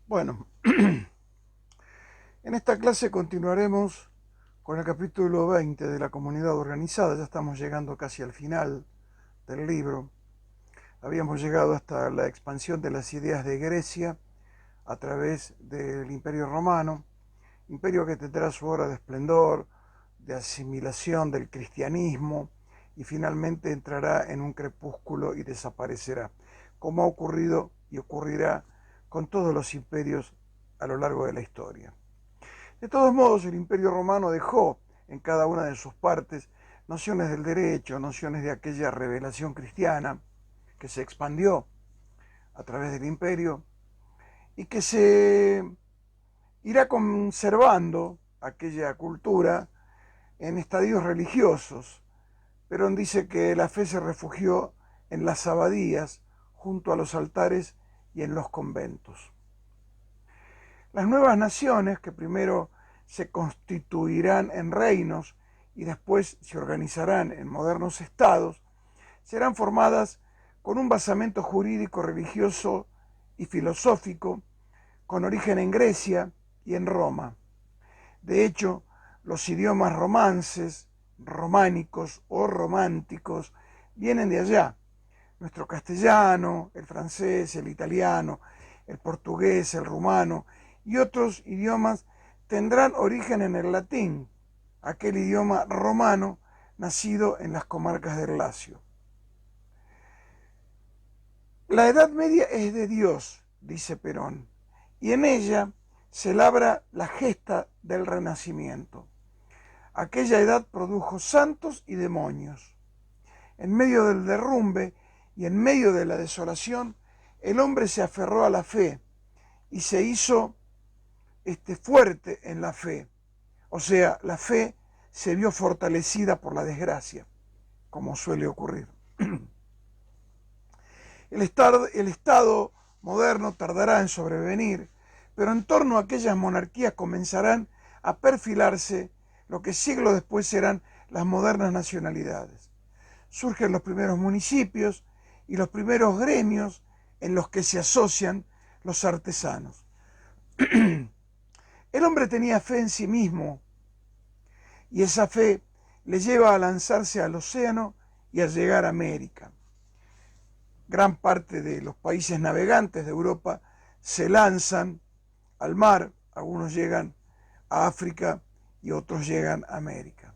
Bueno, en esta clase continuaremos con el capítulo 20 de la comunidad organizada. Ya estamos llegando casi al final del libro. Habíamos llegado hasta la expansión de las ideas de Grecia a través del Imperio Romano, imperio que tendrá su hora de esplendor, de asimilación del cristianismo y finalmente entrará en un crepúsculo y desaparecerá, como ha ocurrido y ocurrirá con todos los imperios a lo largo de la historia. De todos modos, el Imperio Romano dejó en cada una de sus partes nociones del derecho, nociones de aquella revelación cristiana que se expandió a través del imperio y que se irá conservando aquella cultura en estadios religiosos. Perón dice que la fe se refugió en las abadías, junto a los altares y en los conventos. Las nuevas naciones, que primero se constituirán en reinos y después se organizarán en modernos estados, serán formadas con un basamento jurídico, religioso y filosófico, con origen en Grecia y en Roma. De hecho, los idiomas romances, románicos o románticos vienen de allá. Nuestro castellano, el francés, el italiano, el portugués, el rumano y otros idiomas tendrán origen en el latín, aquel idioma romano nacido en las comarcas del Lacio. La Edad Media es de Dios, dice Perón, y en ella se labra la gesta del Renacimiento. Aquella edad produjo santos y demonios. En medio del derrumbe y en medio de la desolación, el hombre se aferró a la fe y se hizo fuerte en la fe. O sea, la fe se vio fortalecida por la desgracia, como suele ocurrir. El Estado moderno tardará en sobrevenir, pero en torno a aquellas monarquías comenzarán a perfilarse lo que siglos después serán las modernas nacionalidades. Surgen los primeros municipios y los primeros gremios en los que se asocian los artesanos. El hombre tenía fe en sí mismo y esa fe le lleva a lanzarse al océano y a llegar a América. Gran parte de los países navegantes de Europa se lanzan al mar, algunos llegan a África y otros llegan a América.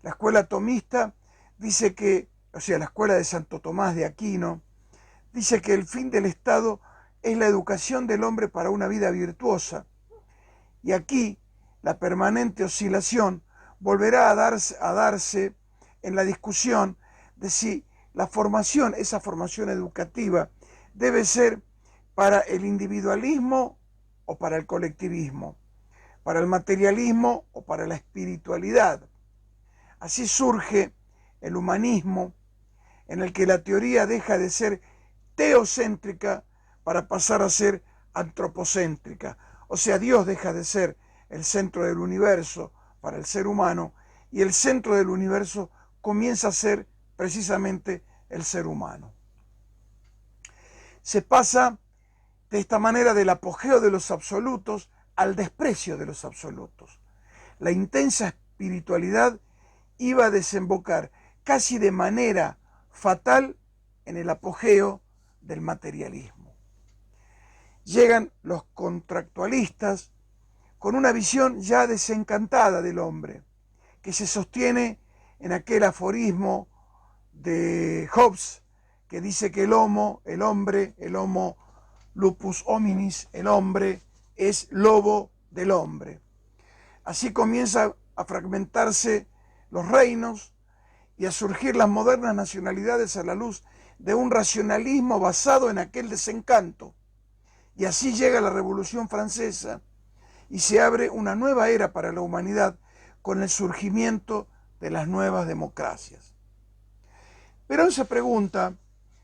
La escuela tomista dice que, o sea, la escuela de Santo Tomás de Aquino, dice que el fin del Estado es la educación del hombre para una vida virtuosa. Y aquí la permanente oscilación volverá a darse en la discusión de si la formación, esa formación educativa, debe ser para el individualismo o para el colectivismo, para el materialismo o para la espiritualidad. Así surge el humanismo, en el que la teoría deja de ser teocéntrica para pasar a ser antropocéntrica. O sea, Dios deja de ser el centro del universo para el ser humano y el centro del universo comienza a ser precisamente el ser humano. Se pasa de esta manera del apogeo de los absolutos al desprecio de los absolutos. La intensa espiritualidad iba a desembocar casi de manera fatal en el apogeo del materialismo. Llegan los contractualistas con una visión ya desencantada del hombre, que se sostiene en aquel aforismo de Hobbes que dice que el homo lupus hominis, el hombre es lobo del hombre. Así comienza a fragmentarse los reinos y a surgir las modernas nacionalidades a la luz de un racionalismo basado en aquel desencanto. Y así llega la Revolución Francesa y se abre una nueva era para la humanidad con el surgimiento de las nuevas democracias. Perón se pregunta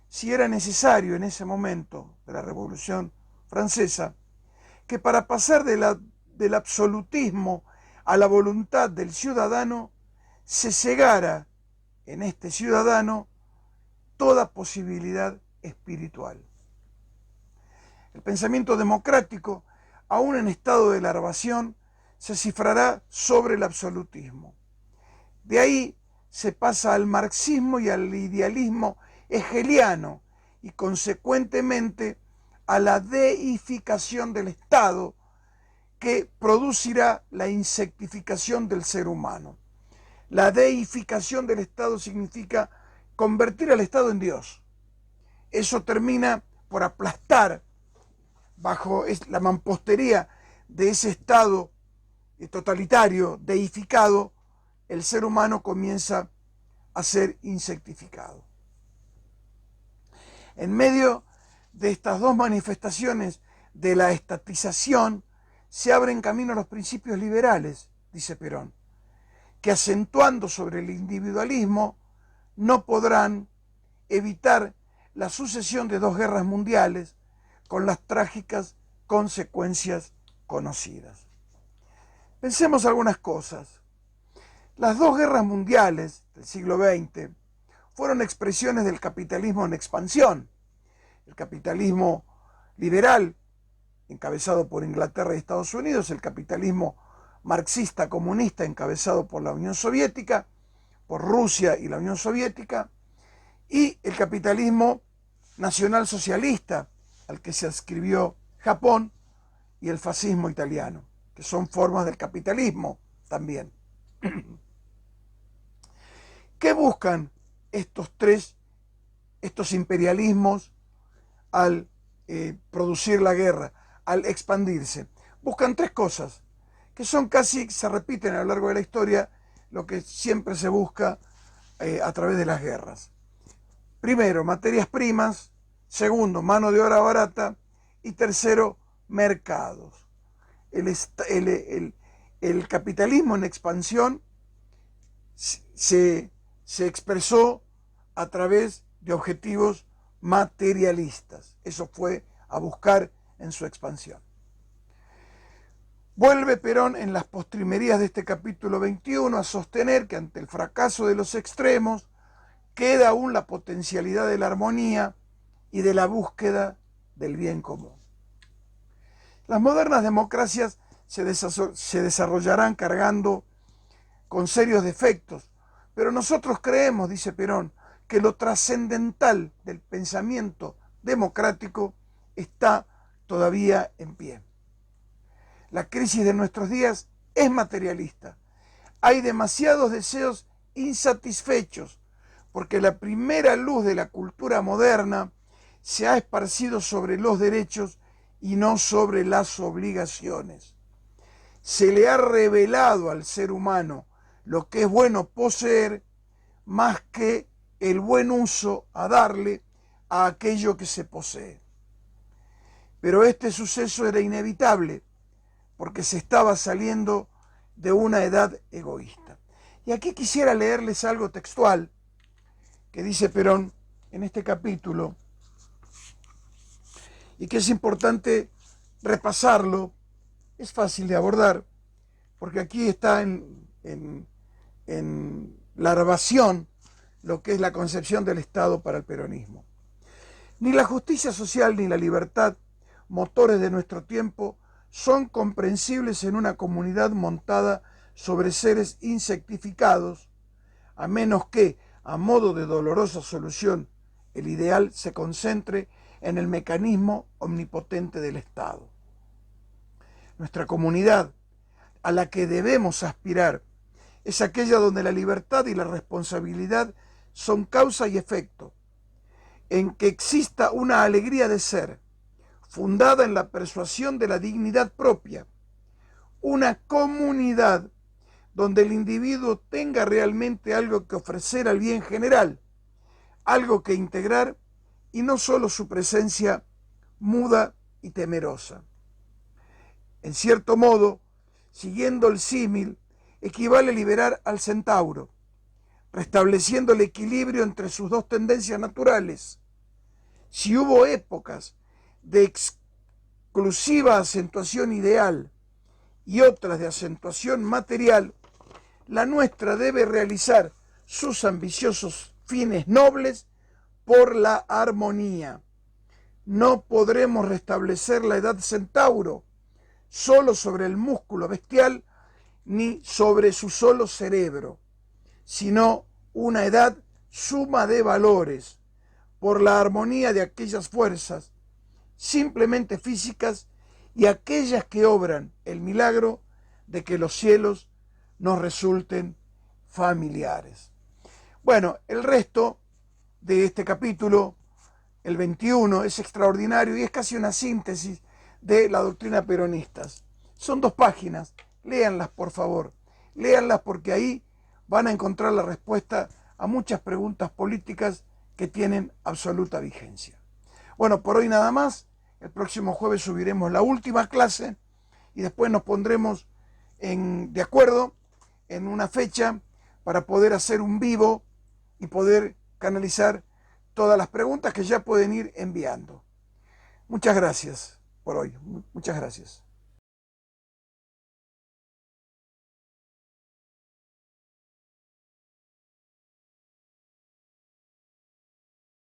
si era necesario en ese momento de la Revolución Francesa que para pasar del absolutismo a la voluntad del ciudadano se cegara en este ciudadano toda posibilidad espiritual. El pensamiento democrático, aún en estado de larvación, se cifrará sobre el absolutismo. De ahí se pasa al marxismo y al idealismo hegeliano y consecuentemente a la deificación del Estado, que producirá la insectificación del ser humano. La deificación del Estado significa convertir al Estado en Dios. Eso termina por aplastar bajo la mampostería de ese Estado totalitario, deificado. El ser humano comienza a ser insectificado. En medio de estas dos manifestaciones de la estatización, se abren camino los principios liberales, dice Perón, que acentuando sobre el individualismo no podrán evitar la sucesión de dos guerras mundiales con las trágicas consecuencias conocidas. Pensemos algunas cosas. Las dos guerras mundiales del siglo XX fueron expresiones del capitalismo en expansión. El capitalismo liberal, encabezado por Inglaterra y Estados Unidos, el capitalismo marxista comunista, encabezado por la Unión Soviética, por Rusia y la Unión Soviética, y el capitalismo nacional socialista, al que se adscribió Japón, y el fascismo italiano, que son formas del capitalismo también. ¿Qué buscan estos imperialismos al producir la guerra, al expandirse? Buscan tres cosas, que son casi, se repiten a lo largo de la historia, lo que siempre se busca a través de las guerras. Primero, materias primas. Segundo, mano de obra barata. Y tercero, mercados. El capitalismo en expansión se expresó a través de objetivos materialistas. Eso fue a buscar en su expansión. Vuelve Perón en las postrimerías de este capítulo 21 a sostener que ante el fracaso de los extremos queda aún la potencialidad de la armonía y de la búsqueda del bien común. Las modernas democracias se desarrollarán cargando con serios defectos, pero nosotros creemos, dice Perón, que lo trascendental del pensamiento democrático está todavía en pie. La crisis de nuestros días es materialista. Hay demasiados deseos insatisfechos, porque la primera luz de la cultura moderna se ha esparcido sobre los derechos y no sobre las obligaciones. Se le ha revelado al ser humano lo que es bueno poseer más que el buen uso a darle a aquello que se posee. Pero este suceso era inevitable porque se estaba saliendo de una edad egoísta. Y aquí quisiera leerles algo textual que dice Perón en este capítulo y que es importante repasarlo. Es fácil de abordar porque aquí está en larvación lo que es la concepción del Estado para el peronismo. Ni la justicia social ni la libertad, motores de nuestro tiempo, son comprensibles en una comunidad montada sobre seres insectificados, a menos que, a modo de dolorosa solución, el ideal se concentre en el mecanismo omnipotente del Estado. Nuestra comunidad, a la que debemos aspirar, es aquella donde la libertad y la responsabilidad son causa y efecto, en que exista una alegría de ser, fundada en la persuasión de la dignidad propia, una comunidad donde el individuo tenga realmente algo que ofrecer al bien general, algo que integrar y no solo su presencia muda y temerosa. En cierto modo, siguiendo el símil, equivale a liberar al centauro, restableciendo el equilibrio entre sus dos tendencias naturales. Si hubo épocas de exclusiva acentuación ideal y otras de acentuación material, la nuestra debe realizar sus ambiciosos fines nobles por la armonía. no podremos restablecer la edad centauro solo sobre el músculo bestial ni sobre su solo cerebro, sino una edad suma de valores por la armonía de aquellas fuerzas simplemente físicas y aquellas que obran el milagro de que los cielos nos resulten familiares. Bueno, el resto de este capítulo, el 21, es extraordinario y es casi una síntesis de la doctrina peronista. Son 2 páginas, léanlas por favor, léanlas porque ahí van a encontrar la respuesta a muchas preguntas políticas que tienen absoluta vigencia. Bueno, por hoy nada más. El próximo jueves subiremos la última clase y después nos pondremos de acuerdo en una fecha para poder hacer un vivo y poder canalizar todas las preguntas que ya pueden ir enviando. Muchas gracias por hoy. Muchas gracias.